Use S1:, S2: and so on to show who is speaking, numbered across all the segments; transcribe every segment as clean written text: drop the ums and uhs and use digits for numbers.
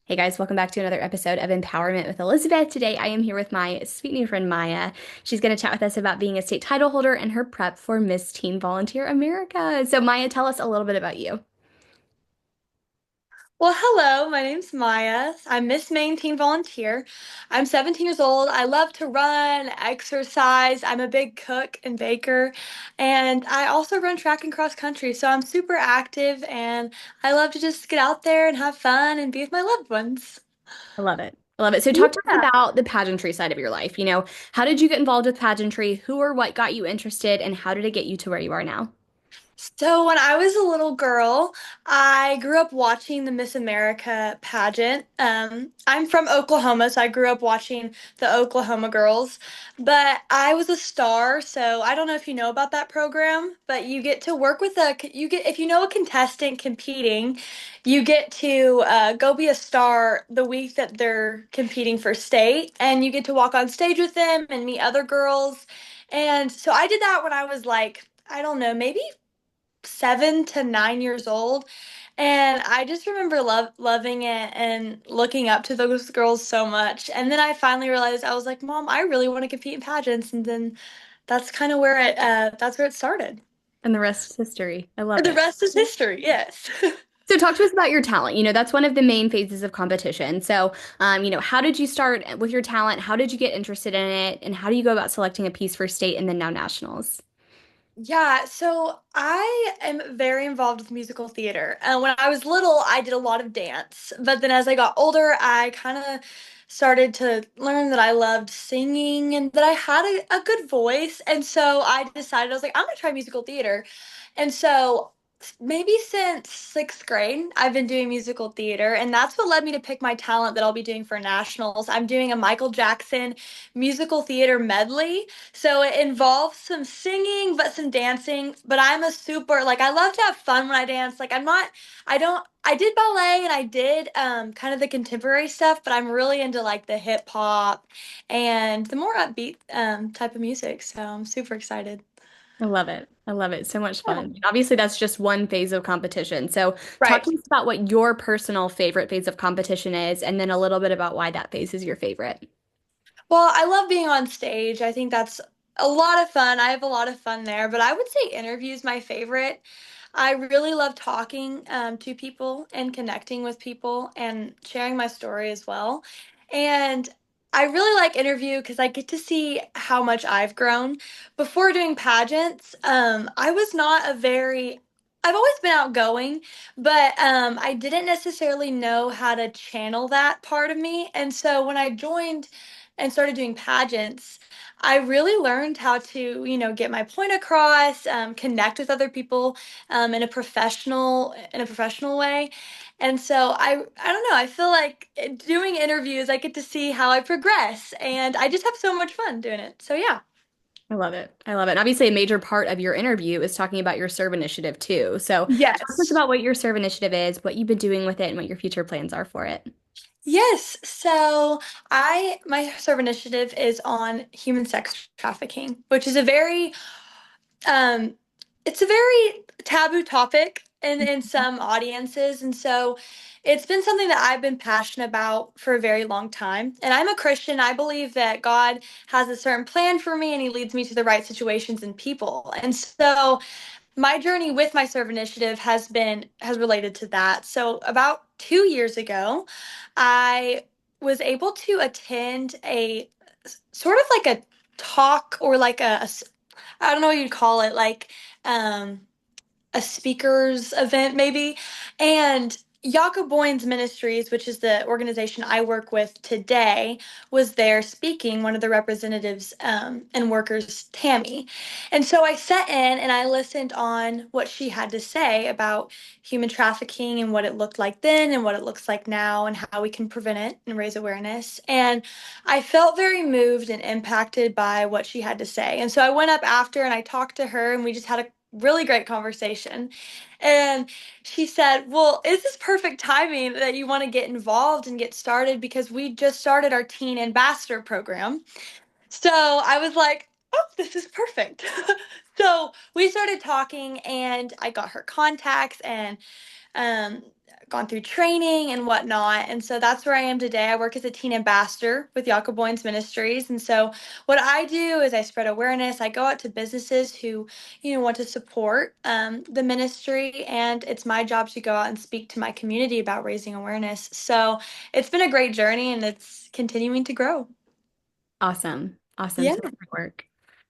S1: Hey guys, welcome back to another episode of Empowerment with Elizabeth. Today I am here with my sweet new friend Myah. She's going to chat with us about being a state title holder and her prep for Miss Teen Volunteer America. So, Myah, tell us a little bit about you.
S2: Well, hello, my name's Maya. I'm Miss Maine Teen Volunteer. I'm 17 years old. I love to run, exercise. I'm a big cook and baker, and I also run track and cross country. So I'm super active and I love to just get out there and have fun and be with my loved ones.
S1: I love it. I love it. So, talk to us
S2: Yeah.
S1: about the pageantry side of your life. How did you get involved with pageantry? Who or what got you interested, and how did it get you to where you are now?
S2: So when I was a little girl, I grew up watching the Miss America pageant. I'm from Oklahoma, so I grew up watching the Oklahoma girls. But I was a star, so I don't know if you know about that program, but you get to work with you get, if you know a contestant competing, you get to go be a star the week that they're competing for state, and you get to walk on stage with them and meet other girls. And so I did that when I was like, I don't know, maybe 7 to 9 years old. And I just remember loving it and looking up to those girls so much. And then I finally realized I was like, Mom, I really want to compete in pageants. And then that's kind of where it started.
S1: And the rest is history. I love
S2: The
S1: it.
S2: rest is history, yes.
S1: So talk to us about your talent. That's one of the main phases of competition. So, how did you start with your talent? How did you get interested in it? And how do you go about selecting a piece for state and then now nationals?
S2: Yeah, so I am very involved with musical theater. When I was little, I did a lot of dance, but then as I got older, I kind of started to learn that I loved singing and that I had a good voice. And so I decided, I was like, I'm gonna try musical theater. And so maybe since sixth grade, I've been doing musical theater, and that's what led me to pick my talent that I'll be doing for nationals. I'm doing a Michael Jackson musical theater medley. So it involves some singing, but some dancing. But I'm a super, like, I love to have fun when I dance. Like, I don't, I did ballet and I did kind of the contemporary stuff, but I'm really into like the hip hop and the more upbeat type of music. So I'm super excited.
S1: I love it. I love it. So much
S2: Yeah.
S1: fun. Obviously, that's just one phase of competition. So, talk
S2: Right.
S1: to us about what your personal favorite phase of competition is, and then a little bit about why that phase is your favorite.
S2: Well, I love being on stage. I think that's a lot of fun. I have a lot of fun there, but I would say interviews my favorite. I really love talking to people and connecting with people and sharing my story as well. And I really like interview because I get to see how much I've grown. Before doing pageants, I was not a very I've always been outgoing, but I didn't necessarily know how to channel that part of me. And so when I joined and started doing pageants, I really learned how to, get my point across, connect with other people in a professional way. And so I don't know, I feel like doing interviews, I get to see how I progress, and I just have so much fun doing it. So yeah.
S1: I love it. I love it. And obviously, a major part of your interview is talking about your serve initiative too. So, talk to us
S2: Yes.
S1: about what your serve initiative is, what you've been doing with it, and what your future plans are for it.
S2: Yes. So my serve initiative is on human sex trafficking, which is a very um, it's a very taboo topic in some audiences, and so it's been something that I've been passionate about for a very long time. And I'm a Christian. I believe that God has a certain plan for me, and He leads me to the right situations and people. And so my journey with my serve initiative has related to that. So about 2 years ago, I was able to attend a sort of like a talk or like I don't know what you'd call it, like um, a speakers event maybe. And Jakob Boyens Ministries, which is the organization I work with today, was there speaking, one of the representatives and workers, Tammy. And so I sat in and I listened on what she had to say about human trafficking and what it looked like then and what it looks like now and how we can prevent it and raise awareness. And I felt very moved and impacted by what she had to say. And so I went up after and I talked to her and we just had a really great conversation. And she said, well, is this perfect timing that you want to get involved and get started because we just started our teen ambassador program? So I was like, oh, this is perfect. So we started talking and I got her contacts and um, gone through training and whatnot. And so that's where I am today. I work as a teen ambassador with Boynes Ministries. And so what I do is I spread awareness. I go out to businesses who, want to support the ministry, and it's my job to go out and speak to my community about raising awareness. So it's been a great journey, and it's continuing to grow.
S1: Awesome. Awesome.
S2: Yeah.
S1: So great work.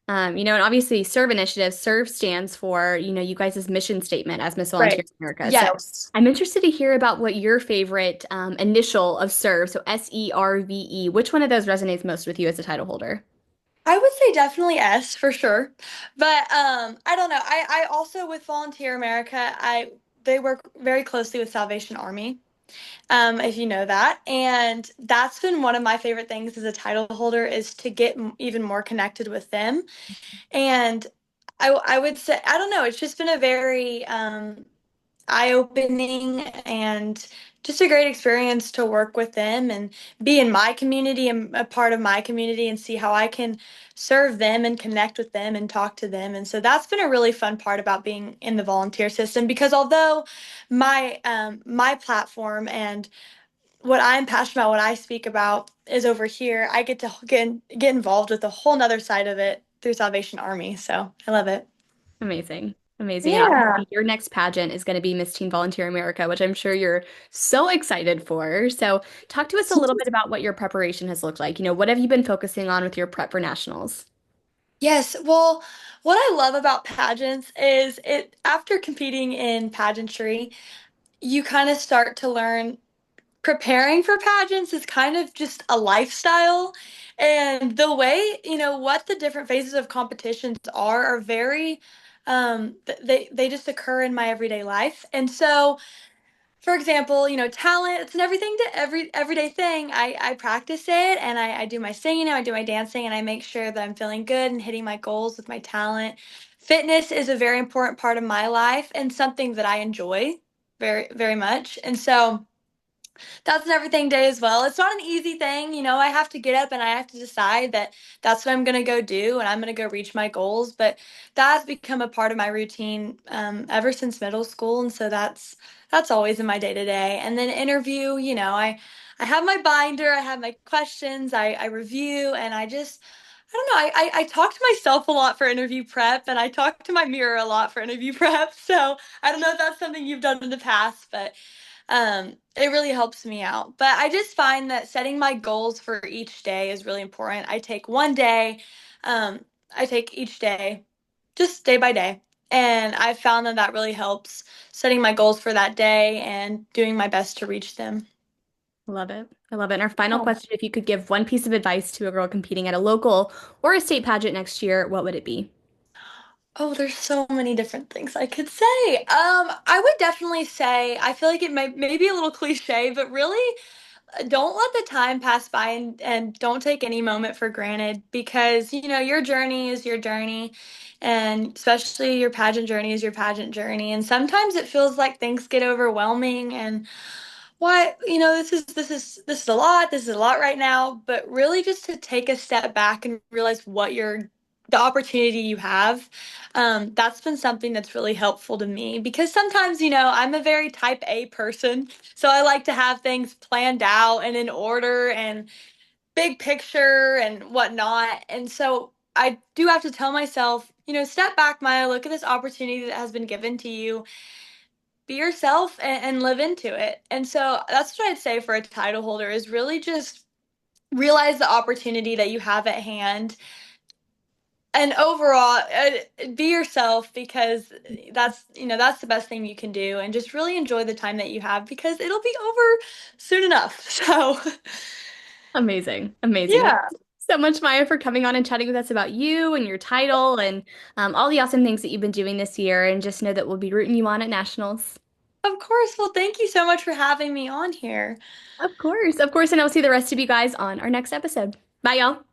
S1: And obviously serve initiative, serve stands for, you guys' mission statement as Miss
S2: Right.
S1: Volunteer America. So
S2: Yes.
S1: I'm interested to hear about what your favorite initial of serve, so SERVE, which one of those resonates most with you as a title holder?
S2: I would say definitely S for sure. But I don't know. I also with Volunteer America, I they work very closely with Salvation Army. If you know that. And that's been one of my favorite things as a title holder is to get even more connected with them. And I would say I don't know, it's just been a very eye-opening and just a great experience to work with them and be in my community and a part of my community and see how I can serve them and connect with them and talk to them. And so that's been a really fun part about being in the volunteer system because although my platform and what I'm passionate about, what I speak about is over here, I get to get involved with a whole nother side of it through Salvation Army. So I love it.
S1: Amazing. Amazing. And
S2: Yeah.
S1: obviously, your next pageant is going to be Miss Teen Volunteer America, which I'm sure you're so excited for. So, talk to us a little bit about what your preparation has looked like. What have you been focusing on with your prep for nationals?
S2: Yes, well, what I love about pageants is it after competing in pageantry, you kind of start to learn preparing for pageants is kind of just a lifestyle. And the way, what the different phases of competitions are very they just occur in my everyday life. And so for example, talent, it's an everything to everyday thing. I practice it and I do my singing and I do my dancing and I make sure that I'm feeling good and hitting my goals with my talent. Fitness is a very important part of my life and something that I enjoy very, very much. And so that's an everything day as well. It's not an easy thing. I have to get up and I have to decide that that's what I'm going to go do and I'm going to go reach my goals. But that's become a part of my routine ever since middle school. And so that's always in my day to day. And then interview, I have my binder, I have my questions, I review, and I don't know. I talk to myself a lot for interview prep, and I talk to my mirror a lot for interview prep. So I don't know if that's something you've done in the past, but it really helps me out. But I just find that setting my goals for each day is really important. I take one day, um, I take each day, just day by day. And I've found that that really helps setting my goals for that day and doing my best to reach them.
S1: I love it. I love it. And our final
S2: Oh,
S1: question, if you could give one piece of advice to a girl competing at a local or a state pageant next year, what would it be?
S2: oh, there's so many different things I could say. I would definitely say I feel like it may be a little cliche, but really don't let the time pass by and don't take any moment for granted because your journey is your journey and especially your pageant journey is your pageant journey and sometimes it feels like things get overwhelming and what this is a lot right now but really just to take a step back and realize the opportunity you have. That's been something that's really helpful to me because sometimes I'm a very type A person, so I like to have things planned out and in order and big picture and whatnot. And so I do have to tell myself, step back, Maya, look at this opportunity that has been given to you, be yourself and live into it. And so that's what I'd say for a title holder is really just realize the opportunity that you have at hand and overall be yourself because that's the best thing you can do and just really enjoy the time that you have because it'll be over soon enough. So
S1: Amazing. Amazing. Well,
S2: yeah.
S1: thank you so much, Maya, for coming on and chatting with us about you and your title and all the awesome things that you've been doing this year. And just know that we'll be rooting you on at nationals.
S2: Of course. Well, thank you so much for having me on here.
S1: Of course. Of course. And I'll see the rest of you guys on our next episode. Bye, y'all.